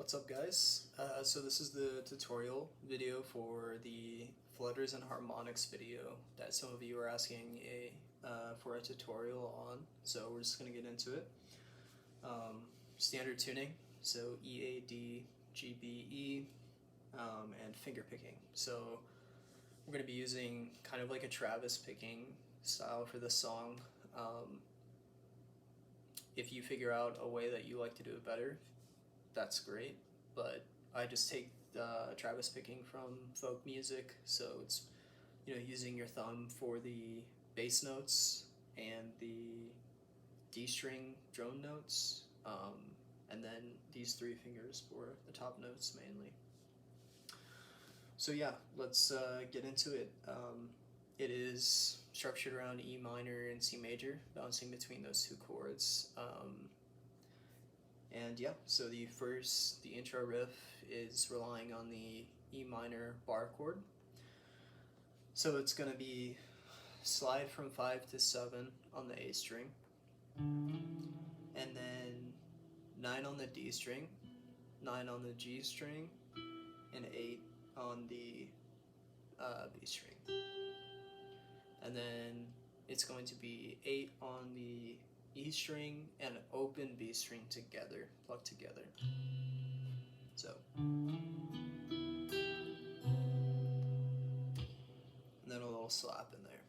What's up, guys? So this is the tutorial video for the flutters and harmonics video that some of you are asking for a tutorial on. So we're just going to get into it. Standard tuning, so E, A, D, G, B, E, and finger picking. So we're going to be using kind of like a Travis picking style for this song. If you figure out a way that you like to do it better, that's great, but I just take Travis picking from folk music, so it's using your thumb for the bass notes and the D string drone notes, and then these three fingers for the top notes mainly. So yeah, let's get into it. It is structured around E minor and C major, bouncing between those two chords. And yeah, so the intro riff is relying on the E minor bar chord. So it's going to be slide from 5 to 7 on the A string, and then 9 on the D string, 9 on the G string, and 8 on the B string. And then it's going to be 8 on the E string and open B string together, plucked together. So, and then a little slap in there.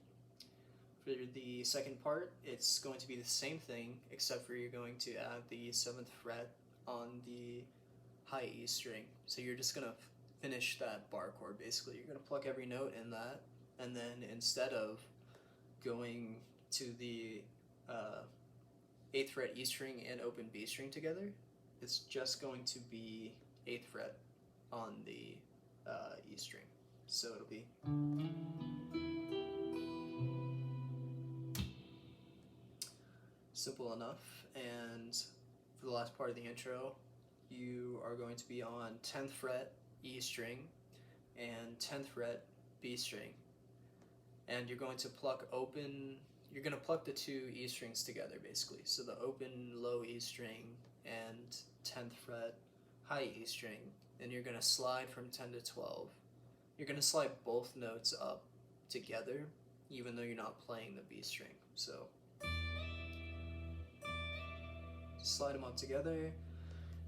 For the second part, it's going to be the same thing, except for you're going to add the 7th fret on the high E string. So you're just going to finish that bar chord basically. You're going to pluck every note in that, and then instead of going to the 8th fret E string and open B string together, it's just going to be 8th fret on the E string. So it'll be simple enough. And for the last part of the intro, you are going to be on 10th fret E string and 10th fret B string, and you're going to pluck the two E strings together basically. So the open low E string and 10th fret high E string, and you're going to slide from 10 to 12. You're going to slide both notes up together even though you're not playing the B string. So slide them up together,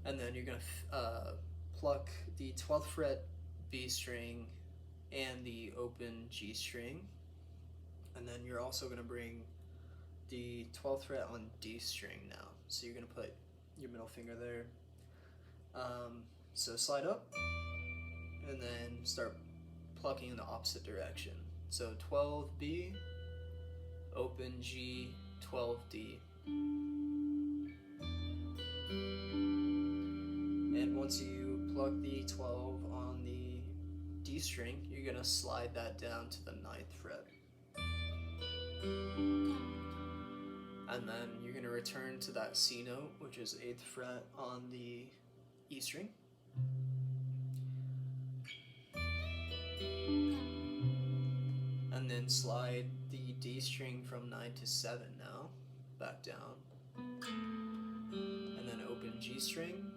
and then you're going to pluck the 12th fret B string and the open G string, and then you're also going to bring the 12th fret on D string now. So you're going to put your middle finger there. So slide up, and then start plucking in the opposite direction. So 12B, open G, 12D. And once you pluck the 12 on the D string, you're going to slide that down to the 9th fret. And then you're going to return to that C note, which is 8th fret on the E string. And then slide the D string from 9 to 7 now, back down. And then open G string,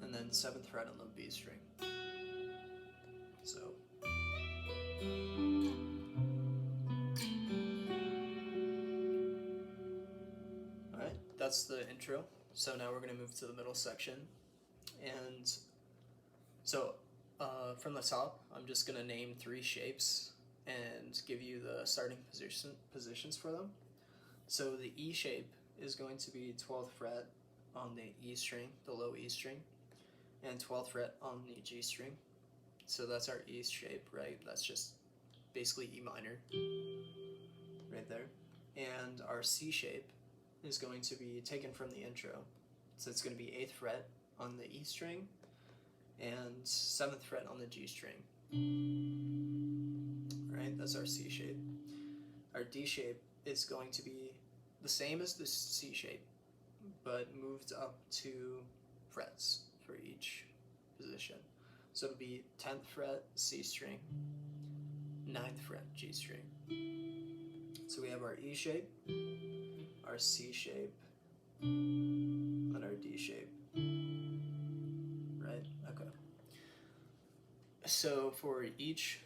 and then 7th fret on the B string. So. Alright, that's the intro. So now we're going to move to the middle section. And so from the top, I'm just going to name 3 shapes and give you the starting positions for them. So the E shape is going to be 12th fret on the E string, the low E string, and 12th fret on the G string. So that's our E shape, right? That's just basically E minor right there. And our C shape is going to be taken from the intro. So it's going to be 8th fret on the E string and 7th fret on the G string. Right, that's our C shape. Our D shape is going to be the same as the C shape, but moved up 2 frets for each position. So it'll be 10th fret C string, 9th fret G string. So we have our E shape, our C shape, and our D shape. So for each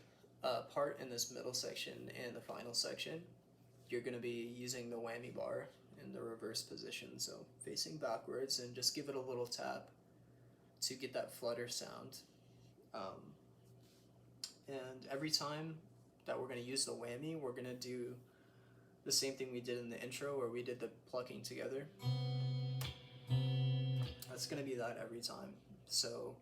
part in this middle section and the final section, you're going to be using the whammy bar in the reverse position, so facing backwards, and just give it a little tap to get that flutter sound. And every time that we're going to use the whammy, we're going to do the same thing we did in the intro where we did the plucking together. That's going to be that every time. So,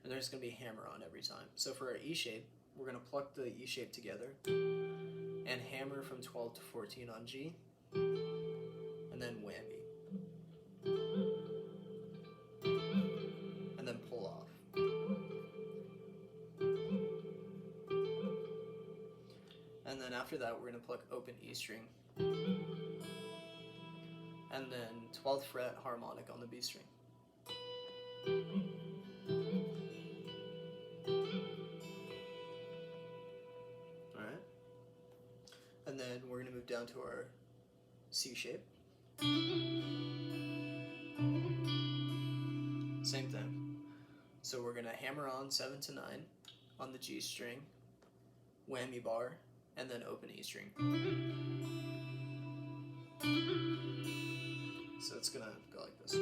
and there's going to be a hammer on every time. So for our E shape, we're going to pluck the E shape together and hammer from 12 to 14 on G, and then whammy, and then pull off. And then after that, we're going to pluck open E string, and then 12th fret harmonic on the B string. Alright. And then we're going to move down to our C shape. Same thing. So we're going to hammer on 7 to 9 on the G string, whammy bar, and then open E string. So it's going to go like this.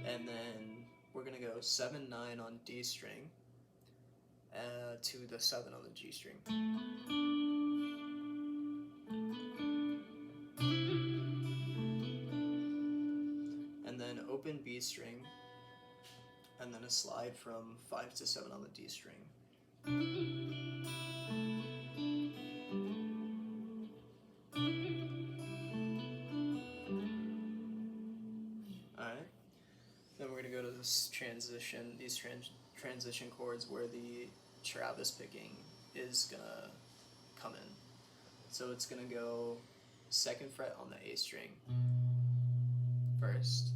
And then we're going to go 7, 9 on D string to the 7 on the G string. And then open B string, and then a slide from 5 to 7 on the D string. Alright, then we're going to go to this transition, these transition chords where the Travis picking is going to come in. So it's going to go 2nd fret on the A string first,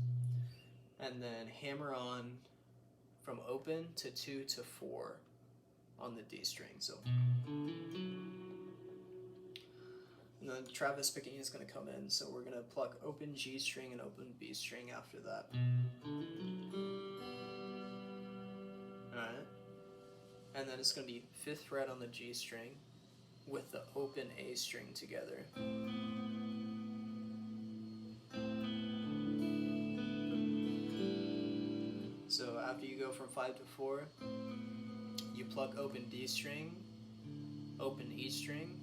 and then hammer on from open to 2 to 4 on the D string. So, and then Travis picking is going to come in, so we're going to pluck open G string and open B string after that. Alright, and then it's going to be 5th fret on the G string with the open A string together. So after you go from 5 to 4, you pluck open D string, open E string,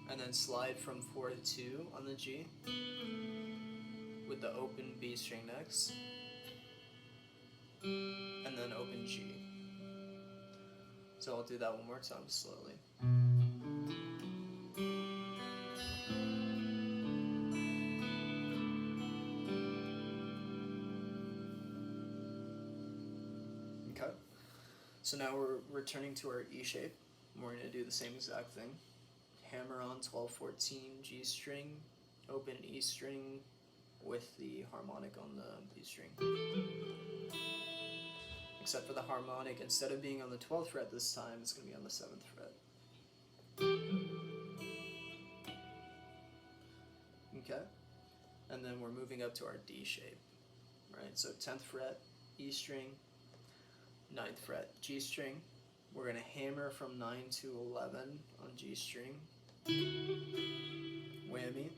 and then slide from 4 to 2 on the G with the open B string next, and then open G. So I'll do that one more time slowly. Okay, so now we're returning to our E shape. We're going to do the same exact thing. Hammer on 12, 14, G string, open E string with the harmonic on the B string. Except for the harmonic, instead of being on the 12th fret this time, it's going to be on the 7th fret. Okay, and then we're moving up to our D shape, right? So 10th fret, E string, 9th fret, G string. We're going to hammer from 9 to 11 on G string, whammy,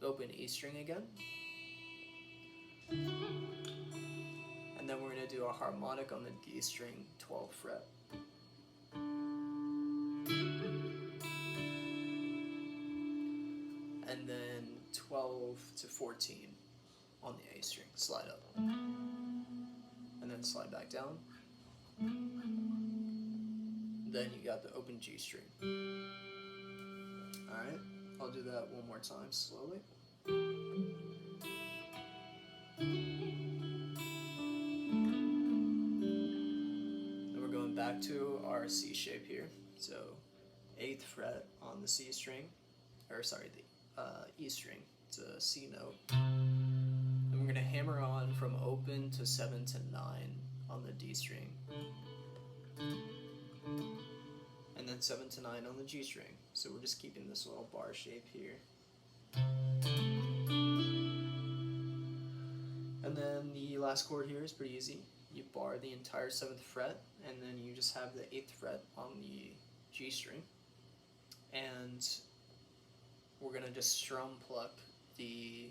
open E string again, and then we're going to do a harmonic on the D string, 12th fret. And then 12 to 14 on the A string, slide up, and then slide back down. Then you got the open G string. Alright, I'll do that one more time slowly. Then we're going back to our C shape here. So 8th fret on the C string, or sorry, the E string. It's a C note. And we're going to hammer on from open to 7 to 9 on the D string. And then 7 to 9 on the G string. So we're just keeping this little bar shape here. And And then the last chord here is pretty easy. You bar the entire 7th fret, and then you just have the 8th fret on the G string. And we're going to just strum pluck the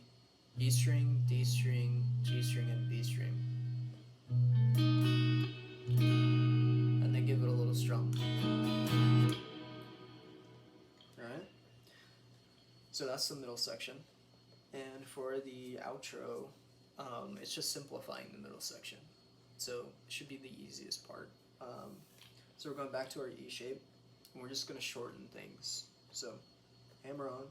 E string, D string, G string, and B string. And then give it a little strum. Alright? So that's the middle section. And for the outro, it's just simplifying the middle section. So it should be the easiest part. So we're going back to our E shape, and we're just going to shorten things. So hammer on.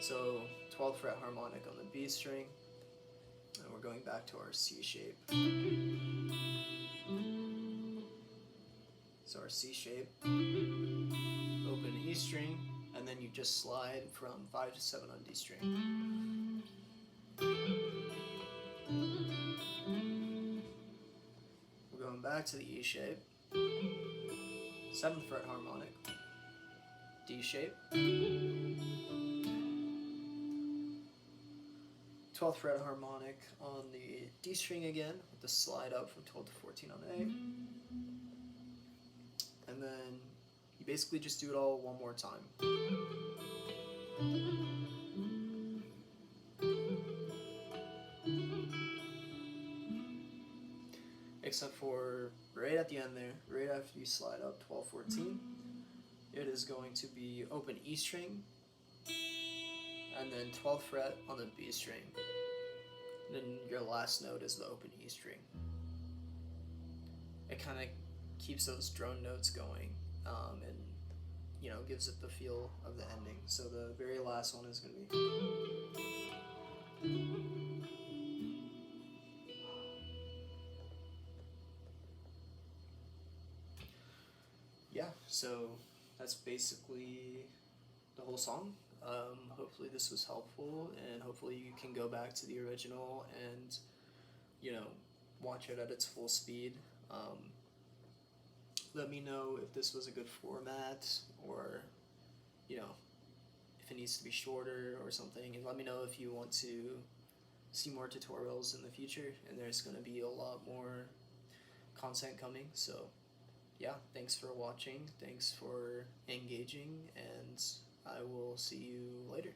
So 12th fret harmonic on the B string, and we're going back to our C shape. So our C shape, open E string, and then you just slide from 5 to 7 on D string. We're going back to the E shape, 7th fret harmonic, D shape, 12th fret harmonic on the D string again, with the slide up from 12 to 14 on A. And then you basically just do it all one more time. Except for right at the end there, right after you slide up 12, 14, it is going to be open E string, and then 12th fret on the B string. Then your last note is the open E string. It kind of keeps those drone notes going, and you know, gives it the feel of the ending. So the very last one is going to be. Yeah, so that's basically the whole song. Hopefully this was helpful, and hopefully you can go back to the original and, you know, watch it at its full speed. Let me know if this was a good format, or, you know, if it needs to be shorter or something, and let me know if you want to see more tutorials in the future, and there's going to be a lot more content coming. So yeah, thanks for watching, thanks for engaging, and I will see you later.